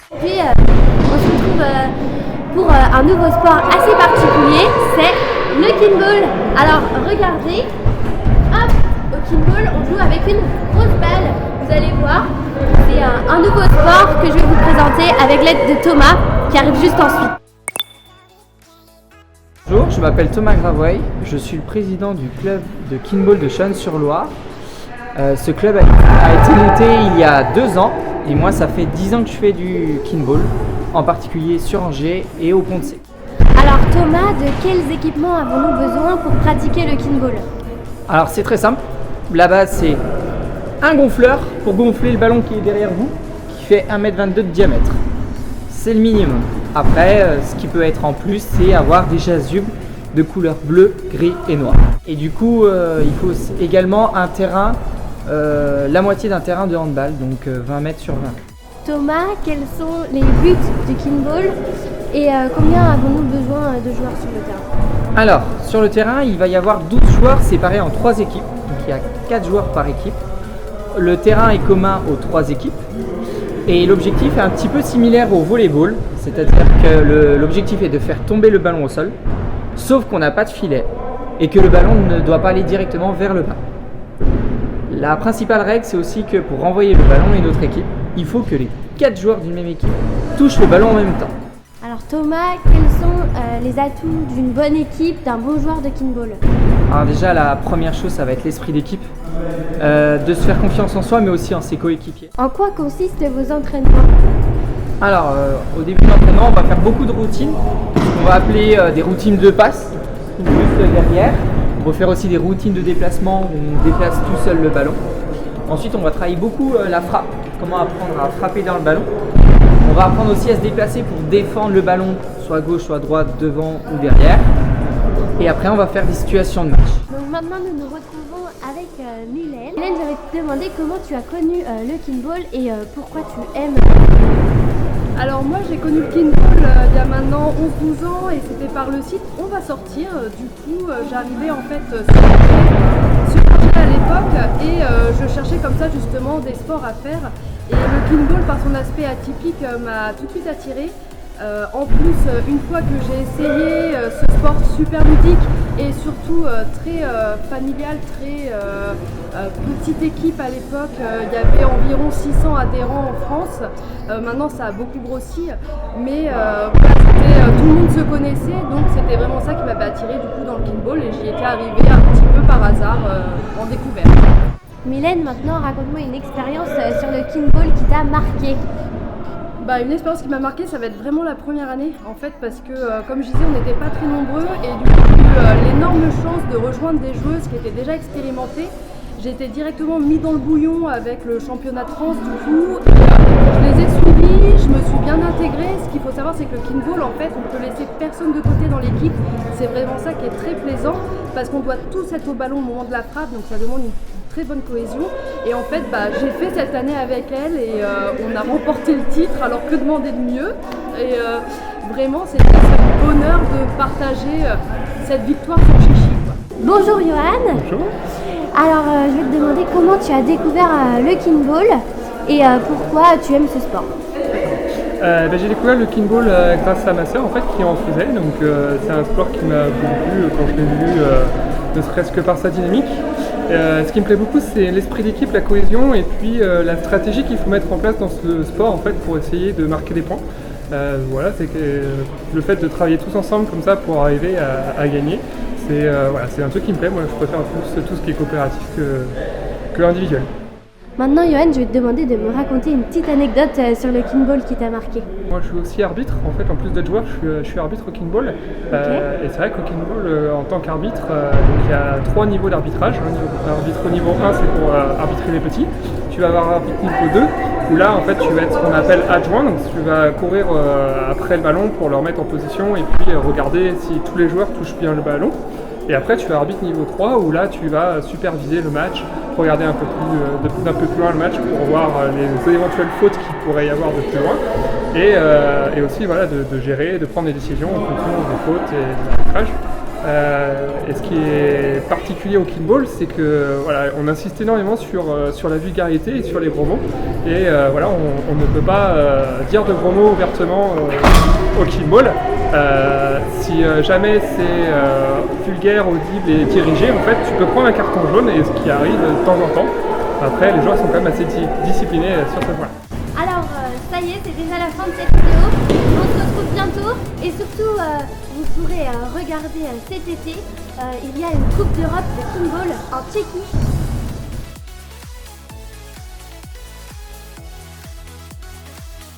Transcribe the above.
Puis on se retrouve pour un nouveau sport assez particulier, c'est le kinball. Alors regardez, hop, au kinball on joue avec une grosse balle. Vous allez voir, c'est un nouveau sport que je vais vous présenter avec l'aide de Thomas qui arrive juste ensuite. Bonjour, je m'appelle Thomas Gravoy, je suis le président du club de kinball de Chalon-sur-Loire. Ce club a été monté il y a 2 ans et moi ça fait 10 ans que je fais du kinball, en particulier sur Angers et au Pont-de-Sec. Alors Thomas, de quels équipements avons-nous besoin pour pratiquer le kinball? Alors c'est très simple, la base c'est un gonfleur pour gonfler le ballon qui est derrière vous, qui fait 1,22 m de diamètre. C'est le minimum. Après, ce qui peut être en plus, c'est avoir des chasubles de couleur bleu, gris et noir. Et du coup, il faut également un terrain, la moitié d'un terrain de handball, donc 20 mètres sur 20 mètres. Thomas, quels sont les buts du kinball et combien avons-nous besoin de joueurs sur le terrain? Alors, sur le terrain, il va y avoir 12 joueurs séparés en 3 équipes, donc il y a 4 joueurs par équipe. Le terrain est commun aux 3 équipes. Et l'objectif est un petit peu similaire au volleyball, c'est-à-dire que l'objectif est de faire tomber le ballon au sol, sauf qu'on n'a pas de filet et que le ballon ne doit pas aller directement vers le bas. La principale règle, c'est aussi que pour renvoyer le ballon à une autre équipe, il faut que les 4 joueurs d'une même équipe touchent le ballon en même temps. Alors Thomas, quels sont les atouts d'une bonne équipe, d'un bon joueur de kinball? Alors déjà, la première chose, ça va être l'esprit d'équipe, de se faire confiance en soi, mais aussi en ses coéquipiers. En quoi consistent vos entraînements? Alors, au début de l'entraînement, on va faire beaucoup de routines. On va appeler des routines de passe, juste derrière. On va faire aussi des routines de déplacement où on déplace tout seul le ballon. Ensuite, on va travailler beaucoup la frappe, comment apprendre à frapper dans le ballon. On va apprendre aussi à se déplacer pour défendre le ballon, soit à gauche, soit à droite, devant ou derrière. Et après, on va faire des situations de match. Donc maintenant, nous nous retrouvons avec Mylène. Mylène, j'avais te demander comment tu as connu le kinball et pourquoi tu aimes. Alors moi j'ai connu le kinball il y a maintenant 11-12 ans et c'était par le site On va sortir. Du coup j'arrivais en fait sur Angers à l'époque et je cherchais comme ça justement des sports à faire. Et le kinball par son aspect atypique m'a tout de suite attirée. En plus, une fois que j'ai essayé ce sport super ludique et surtout très familial, très petite équipe à l'époque, il y avait environ 600 adhérents en France. Maintenant, ça a beaucoup grossi, mais voilà, tout le monde se connaissait, donc c'était vraiment ça qui m'avait attirée du coup dans le kinball et j'y étais arrivée un petit peu par hasard en découverte. Mylène, maintenant, raconte-moi une expérience sur le kinball qui t'a marqué. Une expérience qui m'a marquée, ça va être vraiment la première année en fait parce que comme je disais on n'était pas très nombreux et du coup j'ai eu l'énorme chance de rejoindre des joueuses qui étaient déjà expérimentées. J'ai été directement mis dans le bouillon avec le championnat de France du coup et, je les ai suivis, je me suis bien intégrée. Ce qu'il faut savoir c'est que le kinball en fait on peut laisser personne de côté dans l'équipe, c'est vraiment ça qui est très plaisant parce qu'on doit tous être au ballon au moment de la frappe donc ça demande une très bonne cohésion et en fait j'ai fait cette année avec elle et on a remporté le titre alors que demander de mieux et vraiment c'était un bonheur de partager cette victoire sur Chichi. Bonjour Johan. Bonjour. Alors je vais te demander comment tu as découvert le kinball et pourquoi tu aimes ce sport. J'ai découvert le kinball grâce à ma sœur en fait qui en faisait donc c'est un sport qui m'a beaucoup plu quand je l'ai vu ne serait-ce que par sa dynamique. Ce qui me plaît beaucoup c'est l'esprit d'équipe, la cohésion et puis la stratégie qu'il faut mettre en place dans ce sport en fait pour essayer de marquer des points. Voilà, c'est que le fait de travailler tous ensemble comme ça pour arriver à gagner, c'est un truc qui me plaît. Moi je préfère tout ce qui est coopératif que individuel. Maintenant Johan, je vais te demander de me raconter une petite anecdote sur le kinball qui t'a marqué. Moi je suis aussi arbitre, en fait en plus d'être joueur je suis arbitre au kinball. Et c'est vrai qu'au kinball en tant qu'arbitre, il y a 3 niveaux d'arbitrage. Arbitre au niveau 1 c'est pour arbitrer les petits. Tu vas avoir arbitre niveau 2 où là en fait tu vas être ce qu'on appelle adjoint, donc tu vas courir après le ballon pour le remettre en position et puis regarder si tous les joueurs touchent bien le ballon. Et après tu as arbitre niveau 3 où là tu vas superviser le match, regarder d'un peu plus loin le match pour voir les éventuelles fautes qu'il pourrait y avoir de plus loin et aussi voilà, de gérer, de prendre des décisions en fonction des fautes et de l'arbitrage. Et ce qui est particulier au kickball, c'est que voilà, on insiste énormément sur la vulgarité et sur les gros mots. Et voilà, on ne peut pas dire de gros mots ouvertement au kickball. Si jamais c'est vulgaire, audible et dirigé, en fait, tu peux prendre un carton jaune, et ce qui arrive de temps en temps. Après, les joueurs sont quand même assez disciplinés sur ce point. Alors, ça y est, c'est déjà la fin de cette vidéo. On se retrouve bientôt et surtout, vous pourrez regarder cet été. Il y a une Coupe d'Europe de kickball en Tchéquie